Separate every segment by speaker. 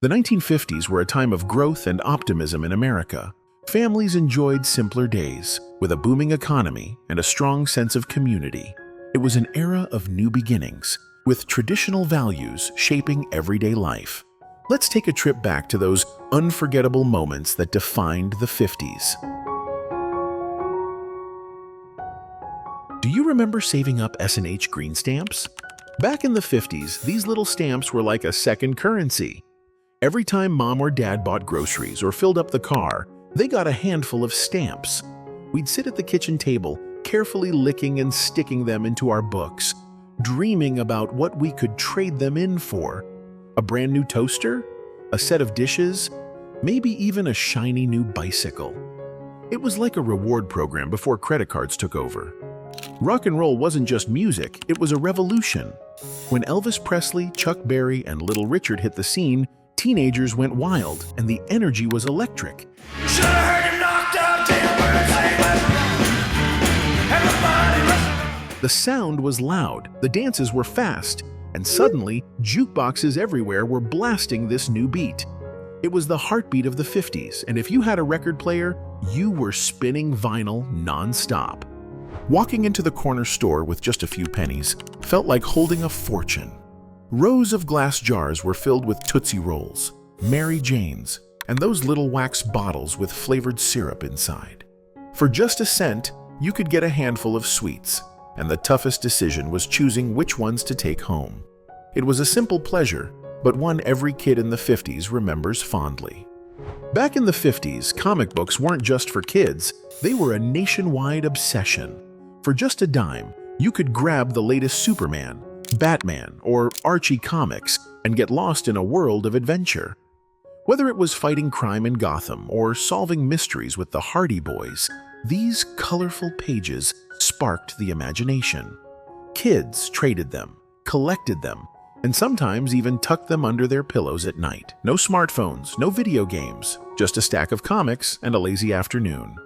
Speaker 1: The 1950s were a time of growth and optimism in America. Families enjoyed simpler days, with a booming economy and a strong sense of community. It was an era of new beginnings, with traditional values shaping everyday life. Let's take a trip back to those unforgettable moments that defined the 50s. Do you remember saving up S&H green stamps? Back in the 50s, these little stamps were like a second currency. Every time mom or dad bought groceries or filled up the car, they got a handful of stamps. We'd sit at the kitchen table, carefully licking and sticking them into our books, dreaming about what we could trade them in for. A brand new toaster? A set of dishes? Maybe even a shiny new bicycle. It was like a reward program before credit cards took over. Rock and roll wasn't just music, it was a revolution. When Elvis Presley, Chuck Berry, and Little Richard hit the scene, teenagers went wild, and the energy was electric. The sound was loud, the dances were fast, and suddenly, jukeboxes everywhere were blasting this new beat. It was the heartbeat of the 50s, and if you had a record player, you were spinning vinyl non-stop. Walking into the corner store with just a few pennies felt like holding a fortune. Rows of glass jars were filled with Tootsie Rolls, Mary Janes, and those little wax bottles with flavored syrup inside. For just a cent, you could get a handful of sweets, and the toughest decision was choosing which ones to take home. It was a simple pleasure, but one every kid in the 50s remembers fondly. Back in the 50s, comic books weren't just for kids, they were a nationwide obsession. For just a dime, you could grab the latest Superman, Batman, or Archie comics and get lost in a world of adventure. Whether it was fighting crime in Gotham or solving mysteries with the Hardy Boys, these colorful pages sparked the imagination. Kids traded them, collected them, and sometimes even tucked them under their pillows at night. No smartphones, no video games, just a stack of comics and a lazy afternoon.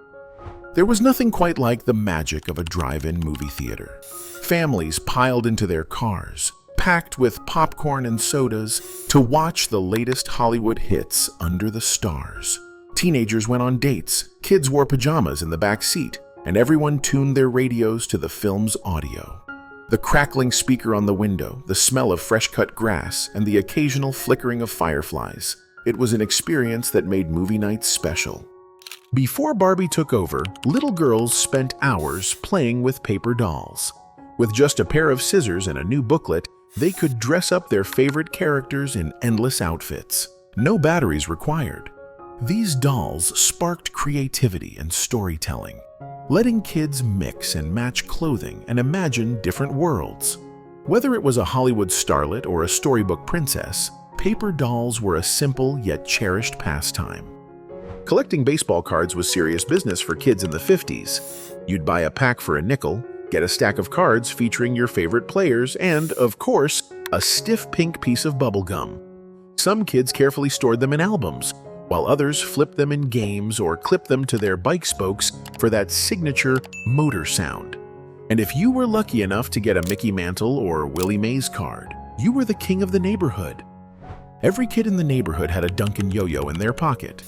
Speaker 1: There was nothing quite like the magic of a drive-in movie theater. Families piled into their cars, packed with popcorn and sodas, to watch the latest Hollywood hits under the stars. Teenagers went on dates, kids wore pajamas in the back seat, and everyone tuned their radios to the film's audio. The crackling speaker on the window, the smell of fresh-cut grass, and the occasional flickering of fireflies. It was an experience that made movie nights special. Before Barbie took over, little girls spent hours playing with paper dolls. With just a pair of scissors and a new booklet, they could dress up their favorite characters in endless outfits. No batteries required. These dolls sparked creativity and storytelling, letting kids mix and match clothing and imagine different worlds. Whether it was a Hollywood starlet or a storybook princess, paper dolls were a simple yet cherished pastime. Collecting baseball cards was serious business for kids in the 50s. You'd buy a pack for a nickel, get a stack of cards featuring your favorite players, and, of course, a stiff pink piece of bubble gum. Some kids carefully stored them in albums, while others flipped them in games or clipped them to their bike spokes for that signature motor sound. And if you were lucky enough to get a Mickey Mantle or Willie Mays card, you were the king of the neighborhood. Every kid in the neighborhood had a Duncan yo-yo in their pocket.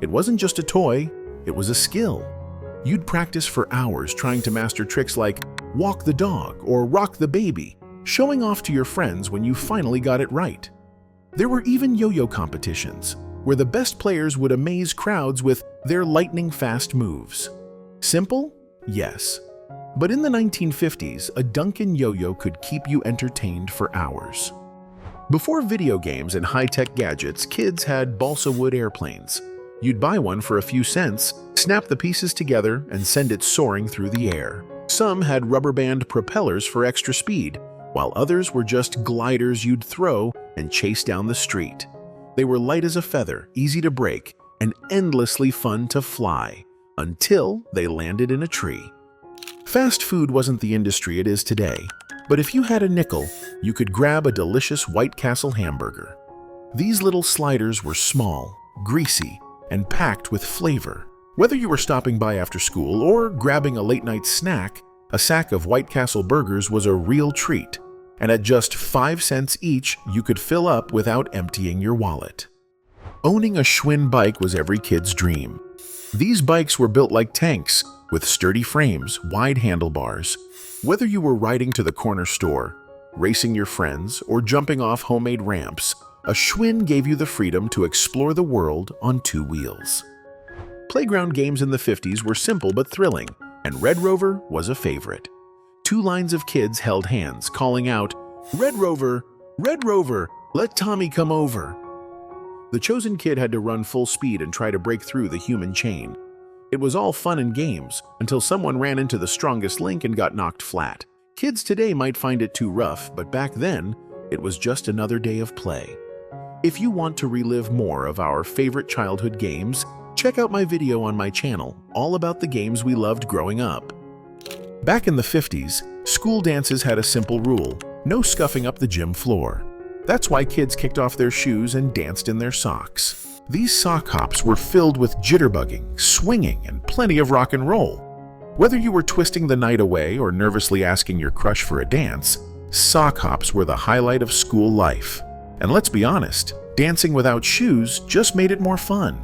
Speaker 1: It wasn't just a toy, it was a skill. You'd practice for hours trying to master tricks like walk the dog or rock the baby, showing off to your friends when you finally got it right. There were even yo-yo competitions, where the best players would amaze crowds with their lightning-fast moves. Simple? Yes. But in the 1950s, a Duncan yo-yo could keep you entertained for hours. Before video games and high-tech gadgets, kids had balsa wood airplanes. You'd buy one for a few cents, snap the pieces together, and send it soaring through the air. Some had rubber band propellers for extra speed, while others were just gliders you'd throw and chase down the street. They were light as a feather, easy to break, and endlessly fun to fly, until they landed in a tree. Fast food wasn't the industry it is today, but if you had a nickel, you could grab a delicious White Castle hamburger. These little sliders were small, greasy, and packed with flavor. Whether you were stopping by after school or grabbing a late-night snack, a sack of White Castle burgers was a real treat, and at just 5 cents each, you could fill up without emptying your wallet. Owning a Schwinn bike was every kid's dream. These bikes were built like tanks, with sturdy frames, wide handlebars. Whether you were riding to the corner store, racing your friends, or jumping off homemade ramps, a Schwinn gave you the freedom to explore the world on two wheels. Playground games in the 50s were simple but thrilling, and Red Rover was a favorite. Two lines of kids held hands, calling out, "Red Rover! Red Rover! Let Tommy come over!" The chosen kid had to run full speed and try to break through the human chain. It was all fun and games until someone ran into the strongest link and got knocked flat. Kids today might find it too rough, but back then, it was just another day of play. If you want to relive more of our favorite childhood games, check out my video on my channel, all about the games we loved growing up. Back in the 50s, school dances had a simple rule: no scuffing up the gym floor. That's why kids kicked off their shoes and danced in their socks. These sock hops were filled with jitterbugging, swinging, and plenty of rock and roll. Whether you were twisting the night away or nervously asking your crush for a dance, sock hops were the highlight of school life. And let's be honest, dancing without shoes just made it more fun.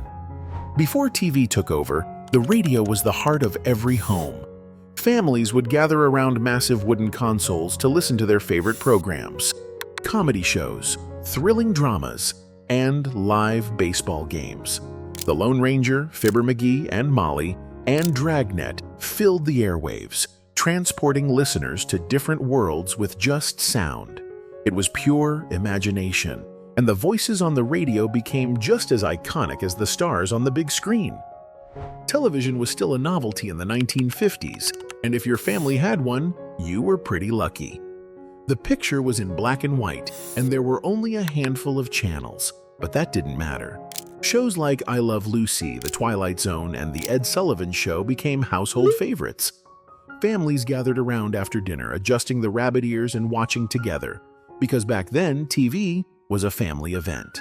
Speaker 1: Before TV took over, the radio was the heart of every home. Families would gather around massive wooden consoles to listen to their favorite programs. Comedy shows, thrilling dramas, and live baseball games. The Lone Ranger, Fibber McGee and Molly, and Dragnet filled the airwaves, transporting listeners to different worlds with just sound. It was pure imagination, and the voices on the radio became just as iconic as the stars on the big screen. Television was still a novelty in the 1950s, and if your family had one, you were pretty lucky. The picture was in black and white, and there were only a handful of channels, but that didn't matter. Shows like I Love Lucy, The Twilight Zone, and The Ed Sullivan Show became household favorites. Families gathered around after dinner, adjusting the rabbit ears and watching together, because back then, TV was a family event.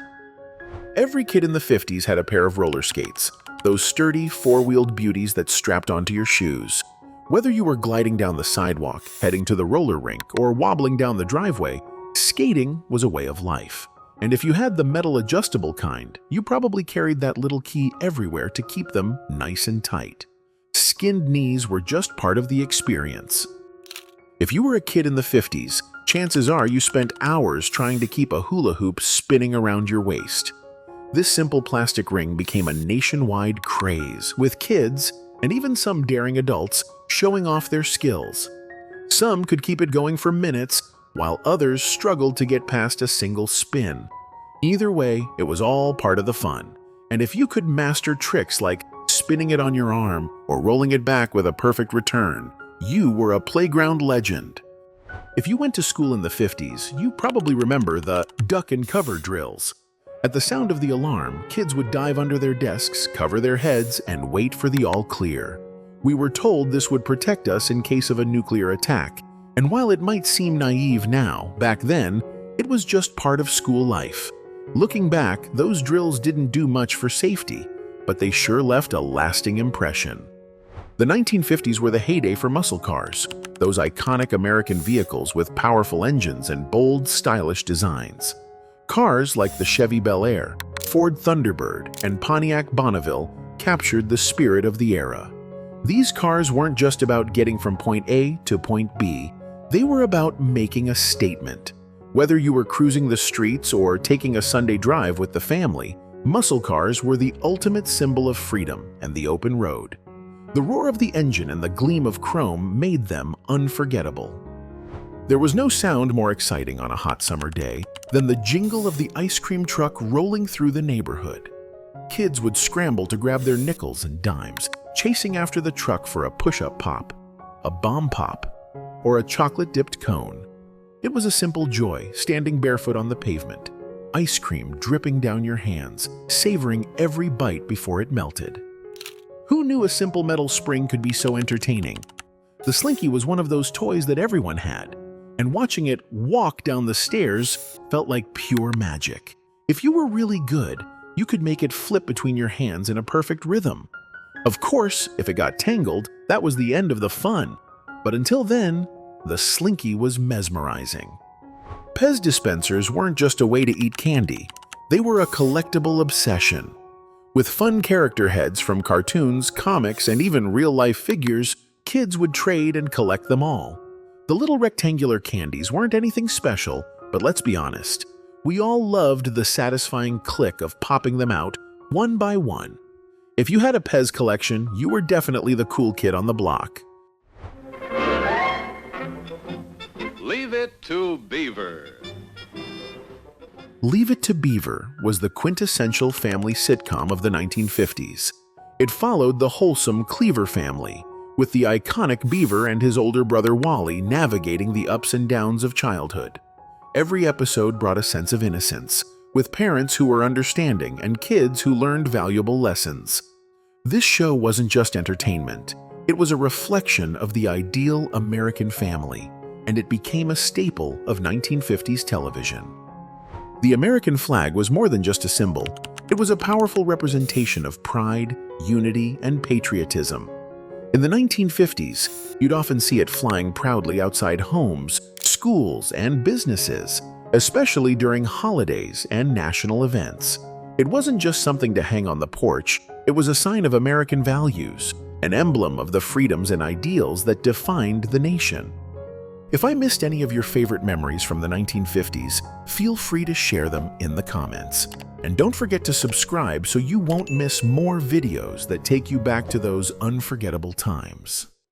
Speaker 1: Every kid in the 50s had a pair of roller skates, those sturdy, four-wheeled beauties that strapped onto your shoes. Whether you were gliding down the sidewalk, heading to the roller rink, or wobbling down the driveway, skating was a way of life. And if you had the metal adjustable kind, you probably carried that little key everywhere to keep them nice and tight. Skinned knees were just part of the experience. If you were a kid in the 50s, chances are you spent hours trying to keep a hula hoop spinning around your waist. This simple plastic ring became a nationwide craze, with kids, and even some daring adults, showing off their skills. Some could keep it going for minutes, while others struggled to get past a single spin. Either way, it was all part of the fun. And if you could master tricks like spinning it on your arm or rolling it back with a perfect return, you were a playground legend. If you went to school in the 50s, you probably remember the duck and cover drills. At the sound of the alarm, kids would dive under their desks, cover their heads, and wait for the all clear. We were told this would protect us in case of a nuclear attack, and while it might seem naive now, back then, it was just part of school life. Looking back, those drills didn't do much for safety, but they sure left a lasting impression. The 1950s were the heyday for muscle cars, those iconic American vehicles with powerful engines and bold, stylish designs. Cars like the Chevy Bel Air, Ford Thunderbird, and Pontiac Bonneville captured the spirit of the era. These cars weren't just about getting from point A to point B, they were about making a statement. Whether you were cruising the streets or taking a Sunday drive with the family, muscle cars were the ultimate symbol of freedom and the open road. The roar of the engine and the gleam of chrome made them unforgettable. There was no sound more exciting on a hot summer day than the jingle of the ice cream truck rolling through the neighborhood. Kids would scramble to grab their nickels and dimes, chasing after the truck for a push-up pop, a bomb pop, or a chocolate-dipped cone. It was a simple joy, standing barefoot on the pavement, ice cream dripping down your hands, savoring every bite before it melted. Who knew a simple metal spring could be so entertaining? The Slinky was one of those toys that everyone had, and watching it walk down the stairs felt like pure magic. If you were really good, you could make it flip between your hands in a perfect rhythm. Of course, if it got tangled, that was the end of the fun. But until then, the Slinky was mesmerizing. Pez dispensers weren't just a way to eat candy. They were a collectible obsession. With fun character heads from cartoons, comics, and even real-life figures, kids would trade and collect them all. The little rectangular candies weren't anything special, but let's be honest, we all loved the satisfying click of popping them out one by one. If you had a Pez collection, you were definitely the cool kid on the block.
Speaker 2: Leave It to Beaver.
Speaker 1: Leave It to Beaver was the quintessential family sitcom of the 1950s. It followed the wholesome Cleaver family, with the iconic Beaver and his older brother Wally navigating the ups and downs of childhood. Every episode brought a sense of innocence, with parents who were understanding and kids who learned valuable lessons. This show wasn't just entertainment, it was a reflection of the ideal American family, and it became a staple of 1950s television. The American flag was more than just a symbol. It was a powerful representation of pride, unity, and patriotism. In the 1950s, you'd often see it flying proudly outside homes, schools, and businesses, especially during holidays and national events. It wasn't just something to hang on the porch, it was a sign of American values, an emblem of the freedoms and ideals that defined the nation. If I missed any of your favorite memories from the 1950s, feel free to share them in the comments. And don't forget to subscribe so you won't miss more videos that take you back to those unforgettable times.